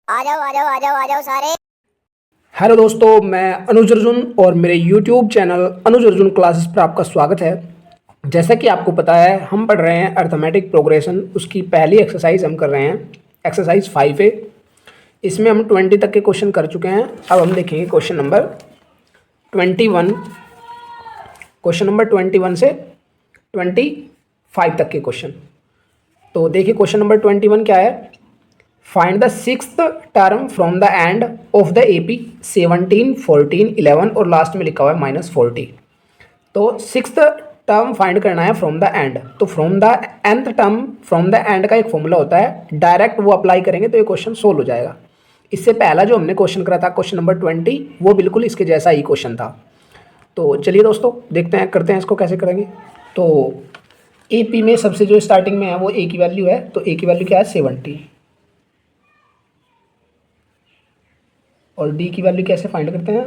आ जाओ आ जाओ आ जाओ आ जाओ सारे। हेलो दोस्तों, मैं अनुज अर्जुन और मेरे यूट्यूब चैनल अनुज अर्जुन क्लासेस पर आपका स्वागत है। जैसा कि आपको पता है, हम पढ़ रहे हैं अर्थमेटिक प्रोग्रेशन। उसकी पहली एक्सरसाइज हम कर रहे हैं, एक्सरसाइज 5A। इसमें हम 20 तक के क्वेश्चन कर चुके हैं। अब हम देखेंगे क्वेश्चन नंबर 21। क्वेश्चन नंबर 21 से 25 तक के क्वेश्चन। तो देखिए क्वेश्चन नंबर 21 क्या है। Find the sixth term from the end of the AP 17, 14, 11 और लास्ट में लिखा हुआ है -40। तो सिक्स्थ टर्म फाइंड करना है फ्रॉम द एंड। तो from the nth term from the and का एक फॉर्मूला होता है, डायरेक्ट वो अप्लाई करेंगे तो ये क्वेश्चन सोल्व हो जाएगा। इससे पहला जो हमने क्वेश्चन करा था क्वेश्चन नंबर 20, वो बिल्कुल इसके जैसा ही क्वेश्चन था। तो चलिए दोस्तों देखते हैं, करते हैं इसको कैसे करेंगे। तो ए पी में सबसे जो स्टार्टिंग में है वो ए की वैल्यू है, तो ए की वैल्यू क्या है 70। और डी की वैल्यू कैसे फाइंड करते हैं,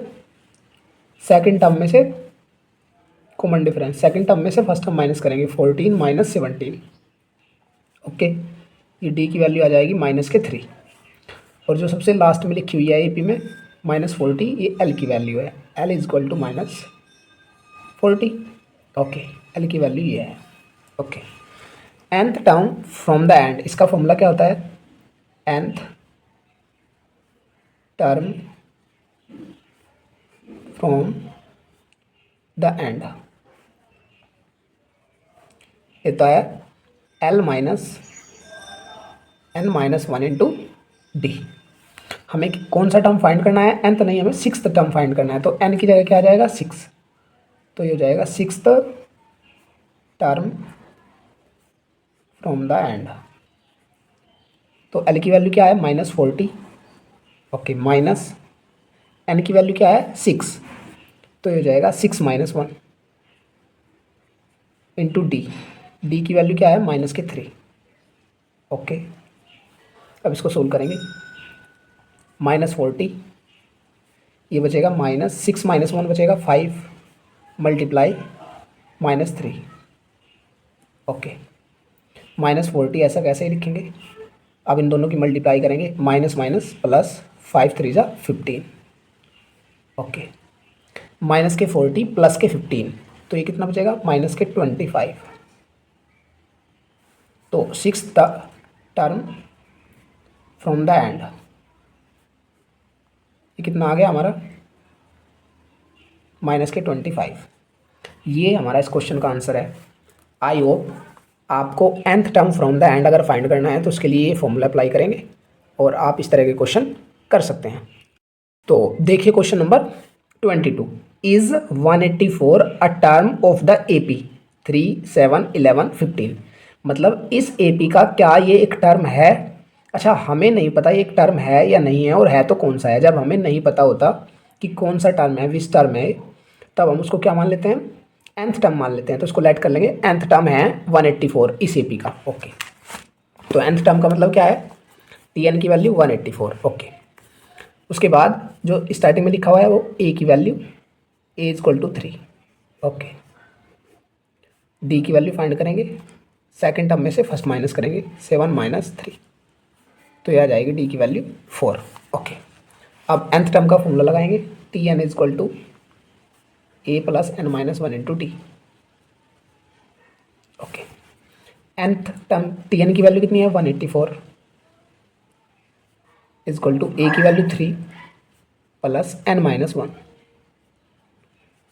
सेकंड टर्म में से कॉमन डिफरेंस, सेकंड टर्म में से फर्स्ट टर्म माइनस करेंगे, 14 माइनस 17। ओके, ये डी की वैल्यू आ जाएगी -3। और जो सबसे लास्ट में लिखी हुई है एपी में -40, ये एल की वैल्यू है, L is equal to -40। Okay, L की वैल्यू ये है। Okay, nth term from the end, इसका फॉर्मूला क्या होता है, nth term from the end होता है L minus n minus 1 into d. हमें कौन सा टर्म फाइंड करना है, nth नहीं, हमें सिक्स्थ टर्म फाइंड करना है। तो n की जगह क्या आ जाएगा 6, तो ये हो जाएगा sixth term from the and. तो L की वैल्यू क्या है -40। ओके, माइनस n की वैल्यू क्या है 6, तो ये हो जाएगा 6 माइनस 1 इंटू डी। डी की वैल्यू क्या है -3। ओके, अब इसको सोल्व करेंगे। -40, ये बचेगा -6 माइनस 1 बचेगा 5 मल्टीप्लाई -3। ओके, -40 ऐसा कैसे ही लिखेंगे, अब इन दोनों की मल्टीप्लाई करेंगे, माइनस माइनस प्लस 5 3 जा 15। ओके, माइनस के 40 प्लस के 15, तो ये कितना बचेगा माइनस के 25। तो six term from the and, ये कितना आ गया हमारा माइनस के 25। ये हमारा इस क्वेश्चन का आंसर है। आई होप आपको nth term from the and अगर फाइंड करना है तो उसके लिए ये फॉर्मूला अप्लाई करेंगे और आप इस तरह के क्वेश्चन कर सकते हैं। तो देखिए question number 22, is 184 a term of the AP 3, 7, 11, 15। मतलब इस एपी का क्या ये एक टर्म है। अच्छा, हमें नहीं पता ये एक टर्म है या नहीं है, और है तो कौन सा है। जब हमें नहीं पता होता कि कौन सा टर्म है, विच टर्म है, तब हम उसको क्या मान लेते हैं, nth टर्म मान लेते हैं। तो उसको लेट कर लेंगे, nth टर्म है 184 इस एपी का। ओके, तो nth टर्म का मतलब क्या है, tn की वैल्यू 184। ओके, उसके बाद जो स्टार्टिंग में लिखा हुआ है वो a की value a is equal to 3। Okay, d की वैल्यू फाइंड करेंगे, सेकंड टर्म में से फर्स्ट माइनस करेंगे, 7 माइनस 3, तो यह आ जाएगी d की वैल्यू 4। ओके, अब nth टर्म का फॉर्मूला लगाएंगे, tn is equal to a plus n minus 1 into d. Okay, nth term tn की वैल्यू कितनी है 184 इज इक्वल टू a की value 3 plus n minus 1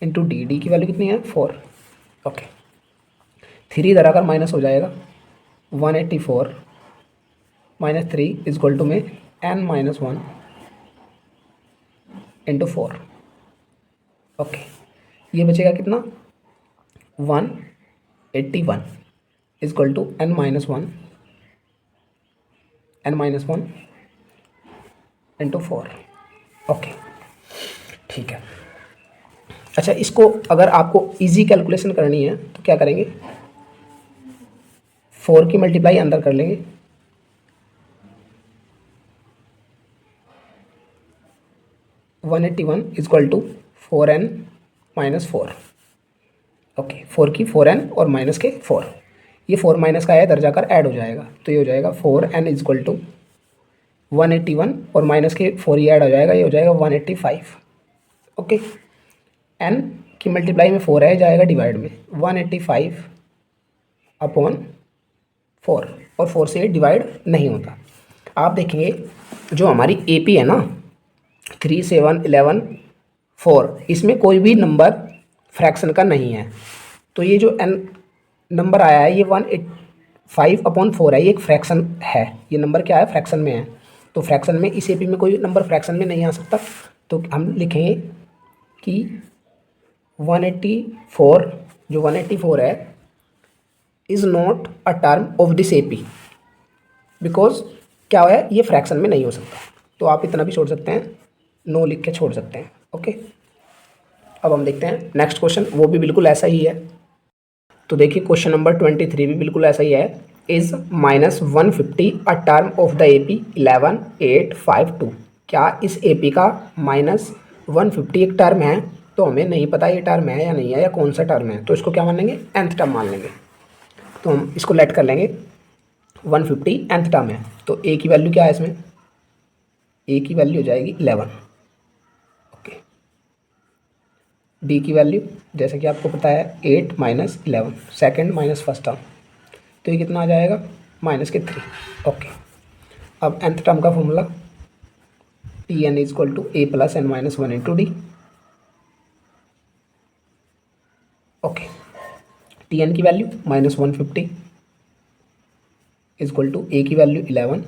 into d. D की value कितनी है 4। ओके, 3 इधर आकर माइनस हो जाएगा, 184 माइनस 3 इज इक्वल टू में n माइनस 1 इंटू 4। ओके, ये बचेगा कितना 181 is equal to n minus 1 into 4। Okay, ठीक है। अच्छा, इसको अगर आपको इजी कैलकुलेशन करनी है तो क्या करेंगे, 4 की मल्टीप्लाई अंदर कर लेंगे, 181 is equal to 4n minus 4। Okay, 4 की 4n और माइनस के 4, ये 4 माइनस का है इधर जाकर ऐड हो जाएगा, तो ये हो जाएगा 4n इज इक्वल टू 181 और माइनस के 4 ही ऐड हो जाएगा, ये हो जाएगा 185। ओके, n की मल्टीप्लाई में 4 है, जाएगा डिवाइड में 185 अपॉन 4, और 4 से डिवाइड नहीं होता। आप देखेंगे जो हमारी AP है ना 3, 7, 11, 4, इसमें कोई भी नंबर फ्रैक्शन का नहीं है। तो ये जो n नंबर आया है ये 185 अपॉन 4 है, ये एक फ्रैक्शन है। ये नंबर क्या है, फ्रैक्शन में है। तो फ्रैक्शन में इस AP में कोई नंबर फ्रैक्शन में नहीं आ सकता। तो हम लिखेंगे कि 184, जो 184 है is not a term of this AP, because क्या है, ये फ्रैक्शन में नहीं हो सकता। तो आप इतना भी छोड़ सकते हैं, नो लिख के छोड़ सकते हैं। ओके, अब हम देखते हैं नेक्स्ट क्वेश्चन, वो भी बिल्कुल ऐसा ही है। तो देखिए क्वेश्चन नंबर 23 भी बिल्कुल ऐसा ही है। Is -150 a term of the AP 11852। क्या इस AP का -150 एक टर्म है? तो हमें नहीं पता ये टर्म है या नहीं है, या कौन सा टर्म है। तो इसको क्या मान लेंगे, nth टर्म मान लेंगे। तो हम इसको लेट कर लेंगे, 150 nth टर्म है। तो A की वैल्यू क्या है इसमें, A की वैल्यू हो जाएगी 11। ओके, D की वैल्यू जैसे कि आपको पता है 8 - 11, सेकेंड माइनस फर्स्ट टर्म, तो ये कितना आ जाएगा, -3। ओके, अब nth टर्म का formula Tn = A + n - 1 × D। Okay, Tn की वैल्यू -150 = A की वैल्यू 11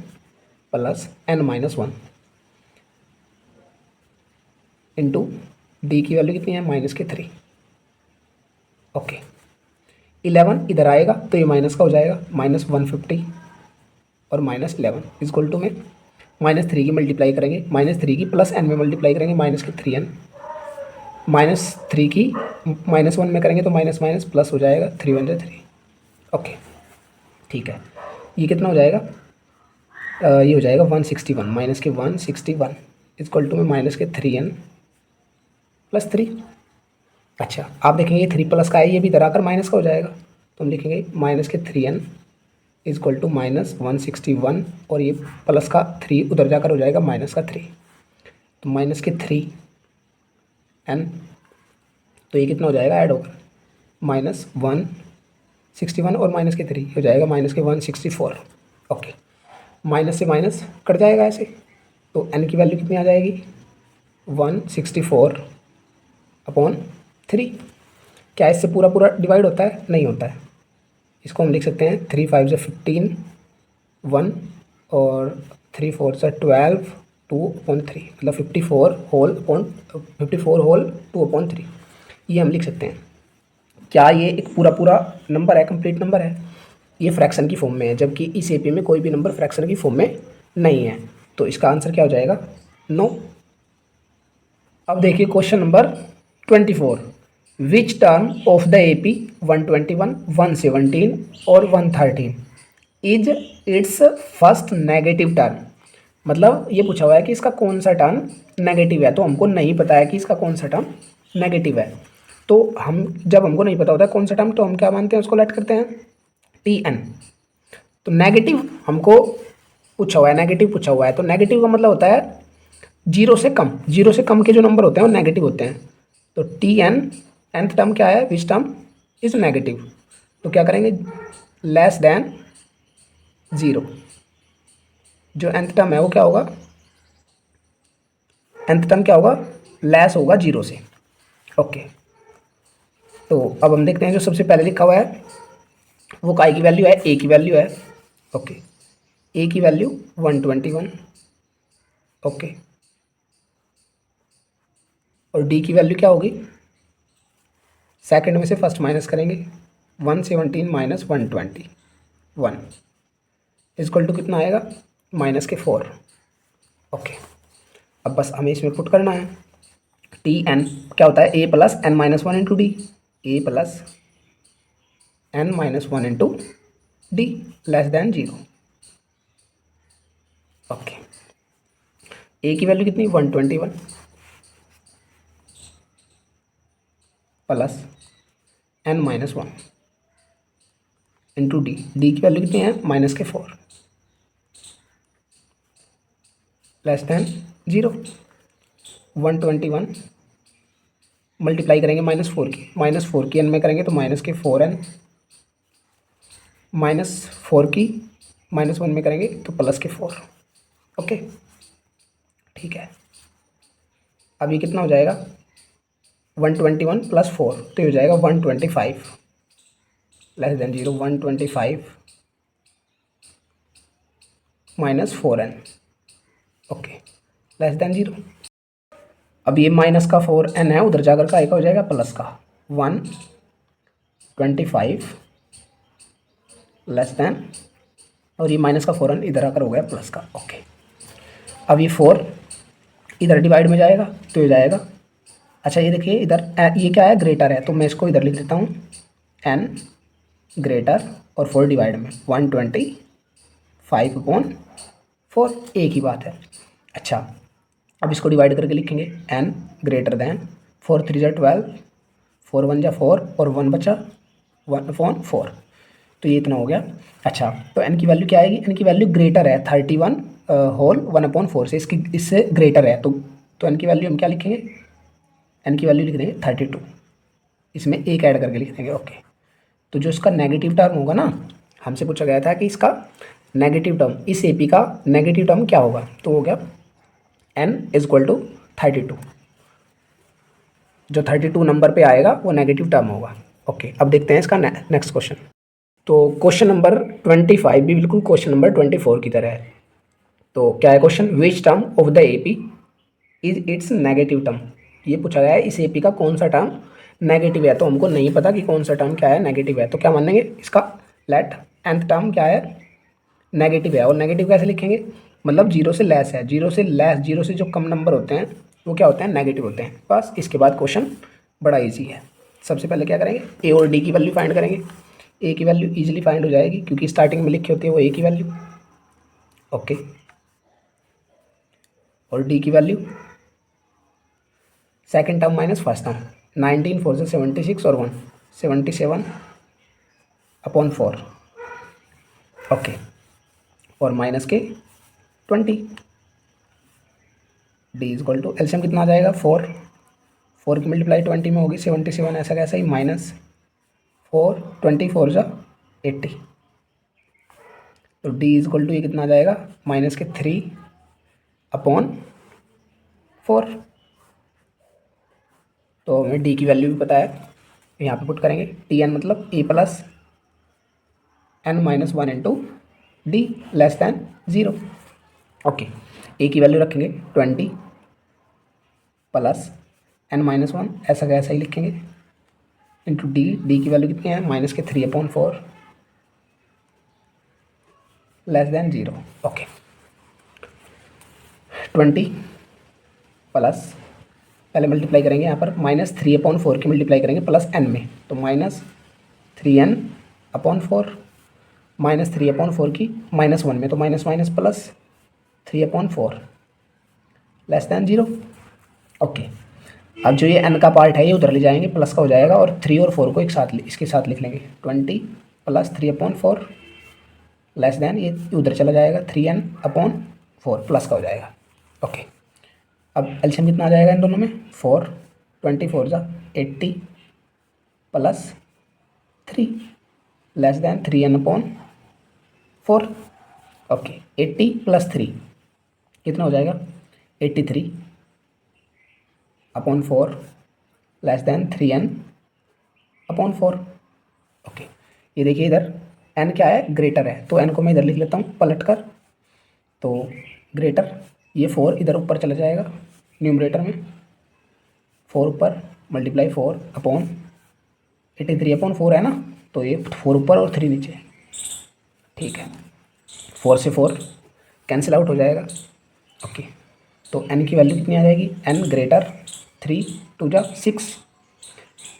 + n - 1 इंटू D की वैल्यू कितनी है, -3। ओके, 11 इधर आएगा तो ये माइनस का हो जाएगा, -150 और -11 = में -3 की मल्टीप्लाई करेंगे, -3 की प्लस n में मल्टीप्लाई करेंगे, -3n, -3 की -1 में करेंगे तो माइनस माइनस प्लस हो जाएगा, 3 × 1 = 3। ओके, ठीक है, ये कितना हो जाएगा, ये हो जाएगा 161, -161 = में -3n + 3। अच्छा, आप देखेंगे 3 प्लस का है, ये भी इधर आकर माइनस का हो जाएगा। तो हम लिखेंगे -3n = -161, और ये प्लस का 3 उधर जाकर हो जाएगा -3। तो -3n, तो ये कितना हो जाएगा, ऐड होकर -161 और -3 हो जाएगा -164। ओके, माइनस से माइनस कट जाएगा ऐसे, तो n की वैल्यू कितनी आ जाएगी, 164 अपॉन 3। क्या इससे पूरा पूरा डिवाइड होता है, नहीं होता है। इसको हम लिख सकते हैं 3 × 5 = 15, 1, और 3 × 4 = 12, 2/3, मतलब 54 होल 2/3, ये हम लिख सकते हैं। क्या ये एक पूरा पूरा नंबर है, कंप्लीट नंबर है? ये फ्रैक्शन की फॉर्म में है, जबकि इस AP में कोई भी नंबर फ्रैक्शन की फॉर्म में नहीं है। तो इसका आंसर क्या हो जाएगा, नो। अब देखिए question number 24, which term of the AP 121, 117 और 113 is it's first negative term. मतलब ये पूछा हुआ है कि इसका कौन सा टर्म नेगेटिव है, तो हमको नहीं पता है कि इसका कौन सा टर्म नेगेटिव है। तो हम जब हमको नहीं पता होता है कौन सा टर्म, तो हम क्या मानते हैं, उसको लेट करते हैं Tn। तो नेगेटिव हमको पूछा हुआ है, नेगेटिव पूछा हुआ है, तो नेगेटिव का मतलब होता है 0 से कम, 0 से कम के जो नंबर होते हैं वो नेगेटिव होते हैं। तो Tn nth टर्म क्या है, विच टर्म इज नेगेटिव। तो क्या करेंगे, लेस देन 0। जो nth टर्म है वो क्या होगा, nth टर्म क्या होगा, लेस होगा 0 से। ओके, तो अब हम देखते हैं जो सबसे पहले लिखा हुआ है वो काय की वैल्यू है, A की वैल्यू है। ओके, A की वैल्यू 121। ओके, और D की वैल्यू क्या होगी, सेकंड में से फर्स्ट माइनस करेंगे, 117 - 121 इक्वल टू कितना आएगा, -4। ओके, अब बस हमें इसमें पुट करना है। Tn क्या होता है, A + n - 1 × D, A + n - 1 × D less than 0। Okay, A की वैल्यू कितनी, 121 + n - 1 × D, D की वैल्यू कितनी है, -4। Less than 0। 121 मल्टीप्लाई करेंगे -4 की एन में करेंगे तो -4n, -4 की -1 में करेंगे तो +4। ओके, ठीक है। अब ये कितना हो जाएगा, 121 + 4 तो ये हो जाएगा 125 less than 0। 125 -4n, okay, less than 0। अब ये माइनस का 4n है, उधर जाकर का आएगा हो जाएगा प्लस का 125 लेस देन, और ये माइनस का 4n इधर आकर हो गया प्लस का। ओके, अब ये 4 इधर डिवाइड में जाएगा तो ये जाएगा, अच्छा ये देखिए इधर ये क्या है, ग्रेटर है, तो मैं इसको इधर लिख देता हूँ n ग्रेटर और 4 डिवाइड में 125/4, एक ही बात है। अच्छा, अब इसको डिवाइड करके लिखेंगे n ग्रेटर दैन 4 3 × 12, 4 1 × 4 और 1 बचा 1/4, तो ये इतना हो गया। अच्छा, तो n की वैल्यू क्या आएगी, n की वैल्यू ग्रेटर है 31 होल 1/4 से, इससे ग्रेटर है, तो n की वैल्यू हम क्या लिखेंगे, n की वैल्यू लिख देंगे 32, इसमें एक ऐड करके लिख देंगे। ओके, तो जो इसका नेगेटिव टर्म होगा ना, हमसे पूछा गया था कि इसका नेगेटिव टर्म, इस AP का नेगेटिव टर्म क्या होगा, तो हो गया n = 32, जो 32 नंबर पे आएगा वो नेगेटिव टर्म होगा। ओके, अब देखते हैं इसका नेक्स्ट क्वेश्चन। तो क्वेश्चन नंबर 25 भी बिल्कुल क्वेश्चन नंबर 24 की तरह है। तो क्या है question, which term of the AP is it's negative term. ये पूछा गया है इस AP का कौन सा टर्म नेगेटिव है, तो हमको नहीं पता कि कौन सा टर्म क्या है नेगेटिव है, तो क्या मानेंगे इसका, लेट nth टर्म क्या है, नेगेटिव है। और नेगेटिव कैसे लिखेंगे, मतलब 0 से लेस है, 0 से लेस, 0 से जो कम नंबर होते हैं वो क्या होते हैं, नेगेटिव होते हैं। बस इसके बाद क्वेश्चन बड़ा इजी है। सबसे पहले क्या करेंगे, A और D की वैल्यू फाइंड करेंगे। A की वैल्यू इजीली फाइंड हो जाएगी क्योंकि स्टार्टिंग में लिखी होती है वो A की वैल्यू। ओके, और D की value second term minus first term, 19 4 से 76 और 1 77/4। ओके, और माइनस के 20। D = एलसीएम कितना आ जाएगा, 4 की मल्टीप्लाई 20 में होगी 77, ऐसा कैसा ही -4 24 × 80, तो D = ये कितना आ जाएगा, -3/4। तो हमें D की वैल्यू भी पता है, यहाँ पे पुट करेंगे Tn मतलब A + n - 1 × D less than 0। Okay, A की वैल्यू रखेंगे 20 + n - 1, ऐसा का ऐसा ही लिखेंगे, इंटू D की वैल्यू कितनी है, -3/4 लेस दैन 0। ओके, 20 प्लस, पहले मल्टीप्लाई करेंगे यहाँ पर -3/4 की मल्टीप्लाई करेंगे प्लस n में, तो -3n/4 -3/4 की -1 में, तो minus minus plus 3/4 less than 0। Okay, अब जो ये n का पार्ट है ये उधर ले जाएंगे, प्लस का हो जाएगा, और 3 और 4 को एक साथ इसके साथ लिख लेंगे, 20 + 3/4 लेस दैन, ये उधर चला जाएगा 3n/4 प्लस का हो जाएगा। ओके, अब एलसीएम कितना आ जाएगा इन दोनों में, 4 24 × 80 + 3 लेस दैन 3n/4। ओके, 80 + 3 कितना हो जाएगा, 83/4 लेस दैन 3n/4। ओके, ये देखिए इधर n क्या है, ग्रेटर है, तो n को मैं इधर लिख लेता हूँ पलट कर, तो ग्रेटर, ये 4 इधर ऊपर चला जाएगा न्यूमरेटर में, 4 ऊपर मल्टीप्लाई 4/83/4 है ना, तो ये 4 ऊपर और 3 नीचे, ठीक है। 4 से 4 कैंसिल आउट हो जाएगा। ओके, तो n की वैल्यू कितनी आ जाएगी, n ग्रेटर 3 2 × 6,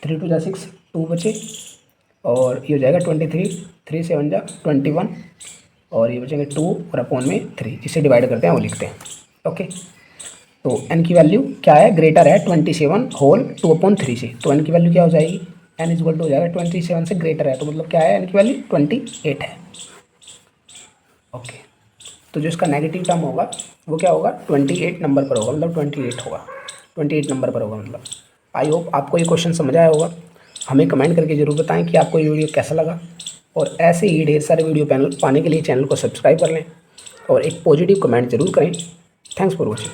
3 2 × 6 2 बचे, और ये हो जाएगा 23, 3 7 × 21, और ये बचेंगे 2 और अपॉन में 3, जिसे डिवाइड करते हैं वो लिखते हैं। ओके, तो n की वैल्यू क्या है, ग्रेटर है 27 होल 2/3 से, तो n की वैल्यू क्या हो जाएगी, n = हो जाएगा 27 से ग्रेटर है, तो मतलब क्या है, n की वैल्यू 28 है। ओके, तो जो इसका नेगेटिव टर्म होगा वो क्या होगा, 28 नंबर पर होगा, मतलब 28 होगा, 28 नंबर पर होगा मतलब। आई होप आपको ये क्वेश्चन समझ आया होगा। हमें कमेंट करके ज़रूर बताएं कि आपको ये वीडियो कैसा लगा, और ऐसे ही ढेर सारे वीडियो पाने के लिए चैनल को सब्सक्राइब कर लें और एक पॉजिटिव कमेंट जरूर करें। Thanks for watching.